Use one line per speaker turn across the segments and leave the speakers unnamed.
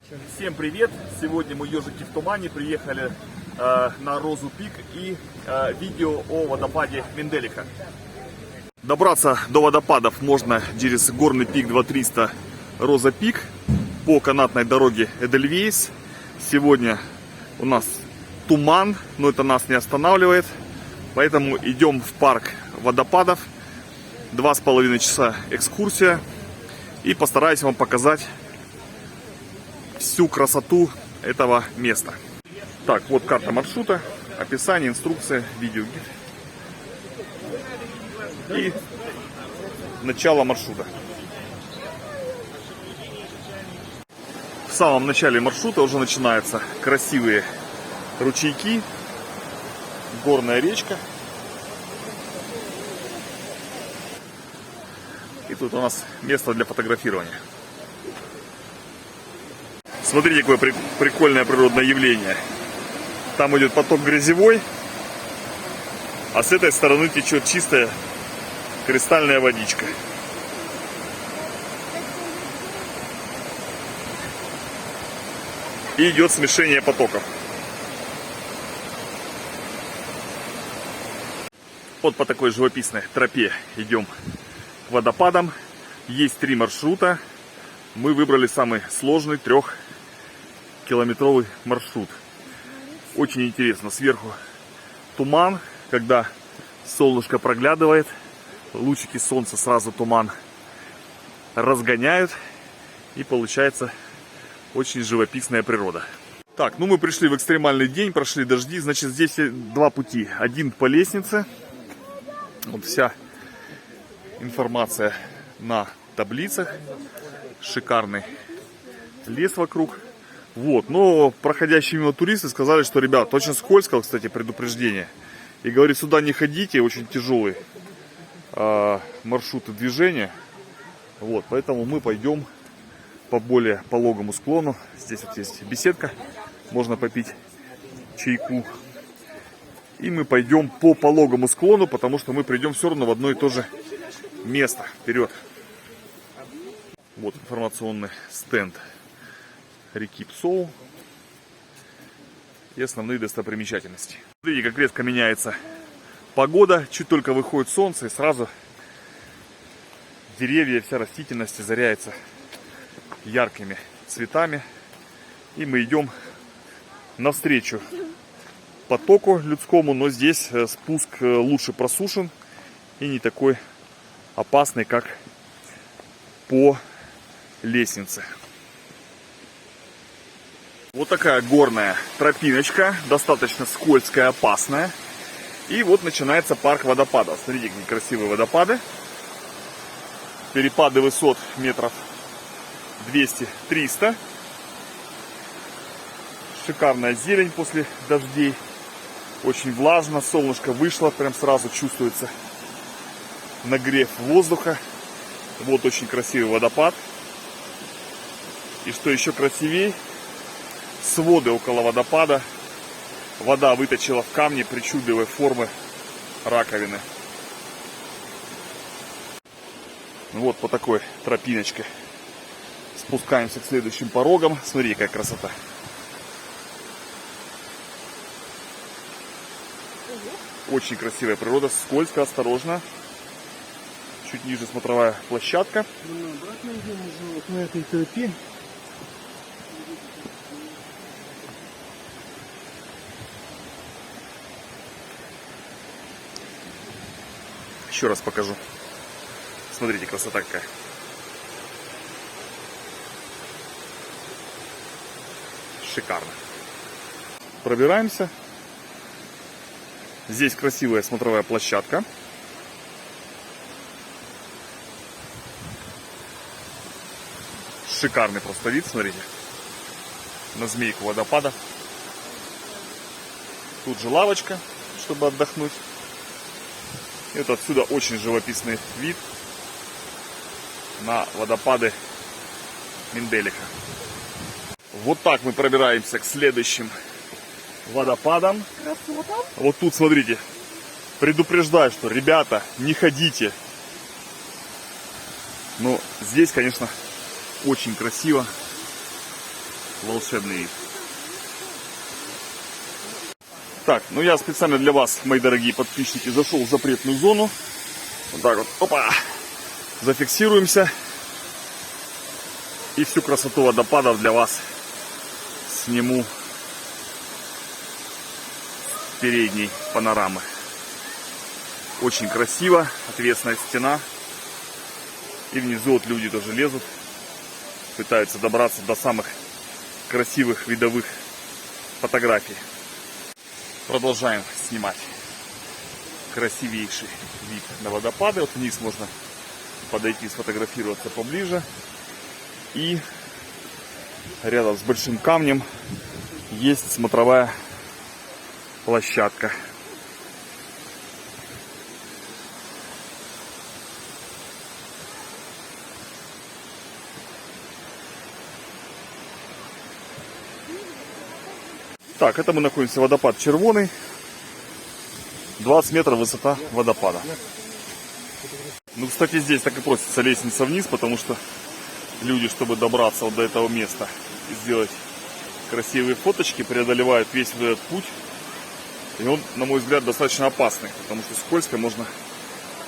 Всем привет! Сегодня мы, ежики в тумане, приехали на Розу Пик и видео о водопаде Менделиха. Добраться до водопадов можно через горный пик 2300 Роза Пик по канатной дороге Эдельвейс. Сегодня у нас туман, но это нас не останавливает, поэтому идем в парк водопадов. 2,5 часа экскурсия и постараюсь вам показать всю красоту этого места. Так, вот карта маршрута, описание, инструкция, видеогид и начало маршрута. В самом начале маршрута уже начинаются красивые ручейки, горная речка. И тут у нас место для фотографирования. Смотрите, какое прикольное природное явление. Там идет поток грязевой, а с этой стороны течет чистая кристальная водичка. И идет смешение потоков. Вот по такой живописной тропе идем к водопадам. Есть 3 маршрута. Мы выбрали самый сложный 3-километровый маршрут. Очень интересно. Сверху туман, когда солнышко проглядывает, лучики солнца сразу туман разгоняют, и получается очень живописная природа. Так, ну мы пришли в экстремальный день, прошли дожди, значит здесь 2 пути. Один по лестнице. Вот вся информация на таблицах. Шикарный лес вокруг. Вот, но проходящие мимо туристы сказали, что, ребят, очень скользко, кстати, предупреждение. И говорит, сюда не ходите, очень тяжелые маршруты движения. Вот, поэтому мы пойдем по более пологому склону. Здесь вот есть беседка, можно попить чайку. И мы пойдем по пологому склону, потому что мы придем все равно в одно и то же место. Вперед! Вот информационный стенд реки Псоу и основные достопримечательности. Смотрите, как резко меняется погода. Чуть только выходит солнце, и сразу деревья, вся растительность озаряется яркими цветами. И мы идем навстречу потоку людскому, но здесь спуск лучше просушен и не такой опасный, как по лестнице. Вот такая горная тропиночка, достаточно скользкая, опасная. И вот начинается парк водопадов. Смотрите, какие красивые водопады. Перепады высот метров 200-300. Шикарная зелень после дождей. Очень влажно, солнышко вышло, прям сразу чувствуется нагрев воздуха. Вот очень красивый водопад. И что еще красивее, своды около водопада. Вода выточила в камне причудливой формы раковины. Вот по такой тропиночке спускаемся к следующим порогам. Смотри, какая красота. Очень красивая природа, скользко, осторожно. Чуть ниже смотровая площадка.
Обратно идем уже вот на этой тропе.
Еще раз покажу. Смотрите, красота какая. Шикарно. Пробираемся. Здесь красивая смотровая площадка. Шикарный просто вид, смотрите. На змейку водопада. Тут же лавочка, чтобы отдохнуть. Это отсюда очень живописный вид на водопады Менделиха. Вот так мы пробираемся к следующим водопадам.
Красота.
Вот тут, смотрите, предупреждаю, что, ребята, не ходите. Но здесь, конечно, очень красиво. волшебный вид. Так, ну я специально для вас, мои дорогие подписчики, зашел в запретную зону. Вот так вот, опа, зафиксируемся. И всю красоту водопадов для вас сниму с передней панорамы. Очень красиво, отвесная стена. И внизу вот люди тоже лезут, пытаются добраться до самых красивых видовых фотографий. Продолжаем снимать красивейший вид на водопады. Вот вниз можно подойти, сфотографироваться поближе. И рядом с большим камнем есть смотровая площадка. Так, это мы находимся, водопад Червоный. 20 метров высота водопада. Ну, кстати, здесь так и просится лестница вниз, потому что люди, чтобы добраться вот до этого места и сделать красивые фоточки, преодолевают весь вот этот путь. И он, на мой взгляд, достаточно опасный, потому что скользко, можно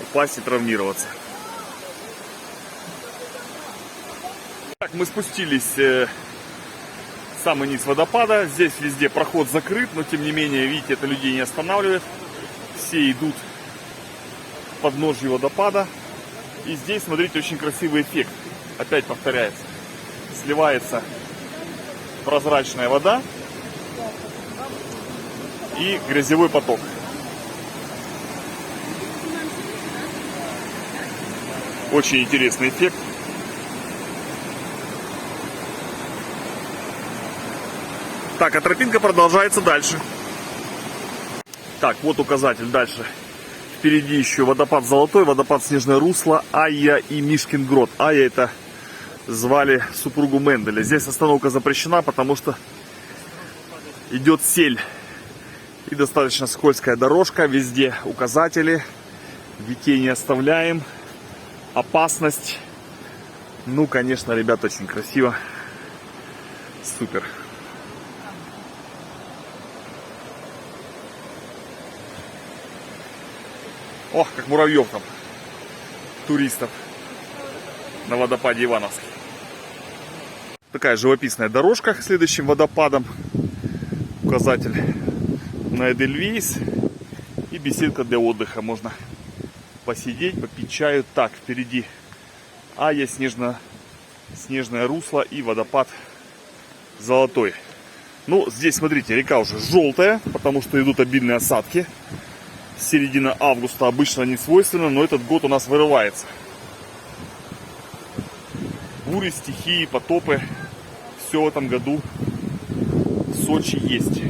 упасть и травмироваться. Так, мы спустились в самый низ водопада. Здесь везде проход закрыт, но тем не менее, видите, это людей не останавливает. Все идут к подножью водопада. И здесь, смотрите, очень красивый эффект. Опять повторяется. Сливается прозрачная вода и грязевой поток. Очень интересный эффект. Так, а тропинка продолжается дальше. Так, вот указатель дальше. Впереди еще водопад Золотой, водопад Снежное русло, Айя и Мишкин Грот. Айя — это звали супругу Менделя. Здесь остановка запрещена, потому что идет сель. И достаточно скользкая дорожка. Везде указатели. Детей не оставляем. Опасность. Ну, конечно, ребят, очень красиво. Супер. Ох, как муравьев там, туристов на водопаде Ивановский. Такая живописная дорожка к следующим водопадам. Указатель на Эдельвейс. И беседка для отдыха. Можно посидеть, попить чаю. Так, впереди Айя, Снежное русло и водопад Золотой. Ну, здесь, смотрите, река уже желтая, потому что идут обильные осадки. Середина августа обычно не свойственно, но этот год у нас вырывается. Бури, стихии, потопы. Все в этом году в Сочи есть.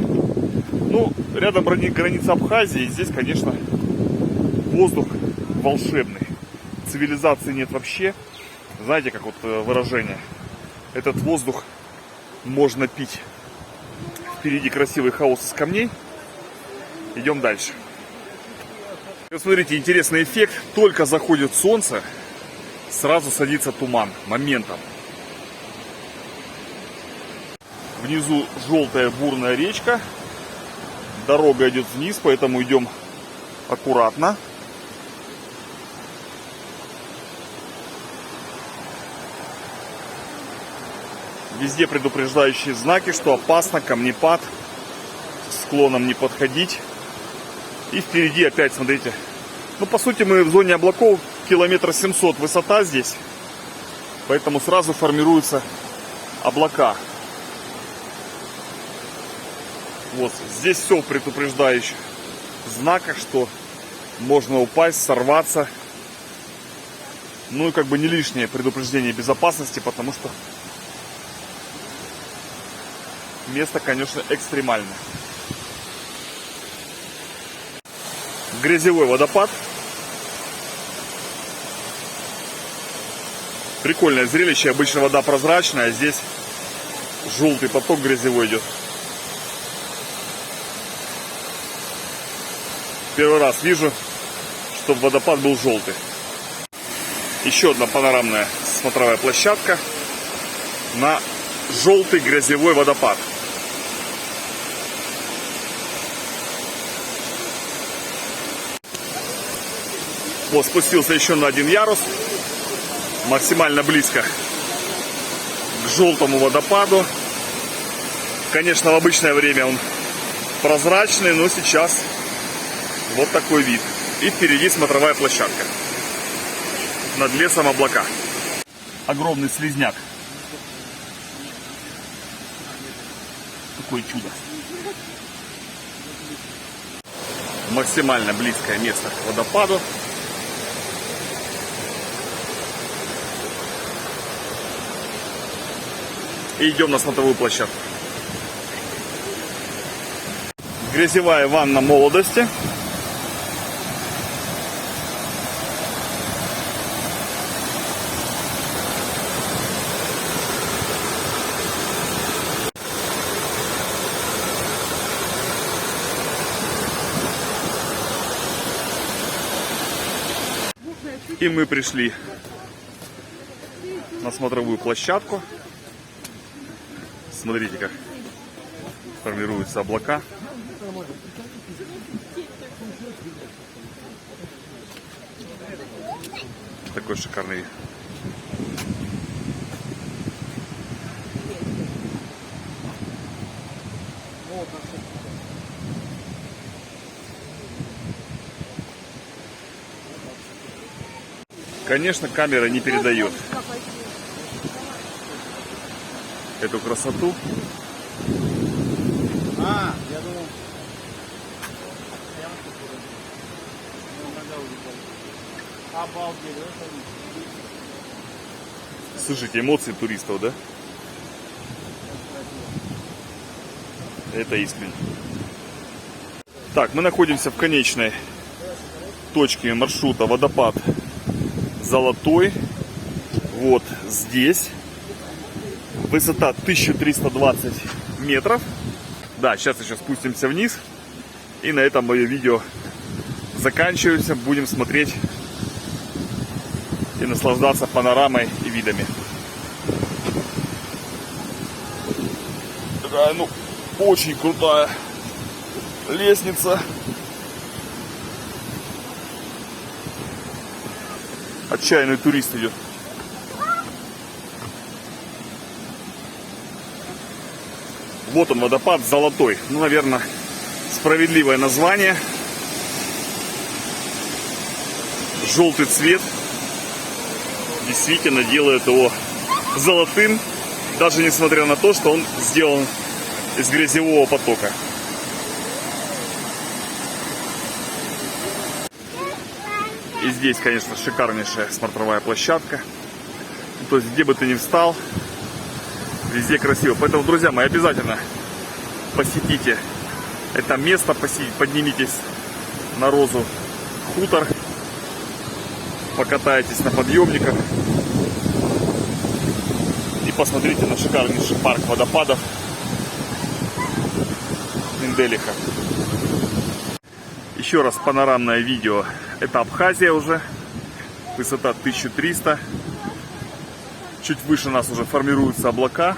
Ну, рядом граница Абхазии. Здесь, конечно, воздух волшебный. Цивилизации нет вообще. Знаете, как вот выражение. Этот воздух можно пить. Впереди красивый хаос из камней. Идем дальше. Вот смотрите, интересный эффект. Только заходит солнце, сразу садится туман. Моментом. Внизу желтая бурная речка. Дорога идет вниз, поэтому идем аккуратно. Везде предупреждающие знаки, что опасно, камнепад, склоном не подходить. И впереди опять, смотрите, ну по сути мы в зоне облаков, километра 700 высота здесь. Поэтому сразу формируются облака. Вот, здесь все в предупреждающих знаках, что можно упасть, сорваться. Ну и как бы не лишнее предупреждение безопасности, потому что место, конечно, экстремальное. Грязевой водопад. Прикольное зрелище. Обычно вода прозрачная, а здесь желтый поток грязевой идет. Первый раз вижу, чтобы водопад был желтый. Еще одна панорамная смотровая площадка на желтый грязевой водопад. Вот, спустился еще на один ярус, максимально близко к желтому водопаду. Конечно, в обычное время он прозрачный, но сейчас вот такой вид. И впереди смотровая площадка. Над лесом облака. Огромный слизняк. Какое чудо. Максимально близкое место к водопаду. И идем на смотровую площадку. Грязевая ванна молодости. И мы пришли на смотровую площадку. Смотрите, как формируются облака. Такой шикарный вид. Конечно, камера не передает эту красоту.
Я думал. Обалдеть,
Слышите, эмоции туристов, да? Это искренне. Так, мы находимся в конечной точке маршрута водопад Золотой. Вот здесь. Высота 1320 метров. Да, сейчас еще спустимся вниз. И на этом мое видео заканчивается. Будем смотреть и наслаждаться панорамой и видами. Такая, ну, очень крутая лестница. Отчаянный турист идет. Вот он, водопад Золотой. Ну, наверное, справедливое название. Желтый цвет действительно делает его золотым, даже несмотря на то, что он сделан из грязевого потока. И здесь, конечно, шикарнейшая смотровая площадка. То есть, где бы ты ни встал, везде красиво. Поэтому, друзья мои, обязательно посетите это место, поднимитесь на Розу хутор, покатайтесь на подъемниках и посмотрите на шикарнейший парк водопадов Менделиха. Еще раз панорамное видео. Это Абхазия уже. Высота 1300. Чуть выше нас уже формируются облака.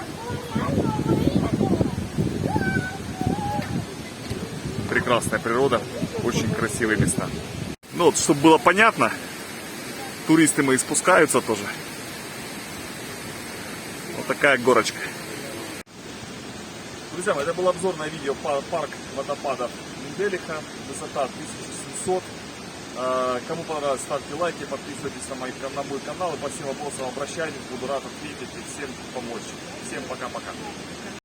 Прекрасная природа. Очень красивые места. Ну вот, чтобы было понятно, туристы мои спускаются тоже. Вот такая горочка. Друзья мои, это было обзорное видео парк водопадов Менделиха. Высота 1700. Кому понравилось, ставьте лайки, подписывайтесь на мой канал. И по всем вопросам обращайтесь, буду рад ответить и всем помочь. Всем пока-пока.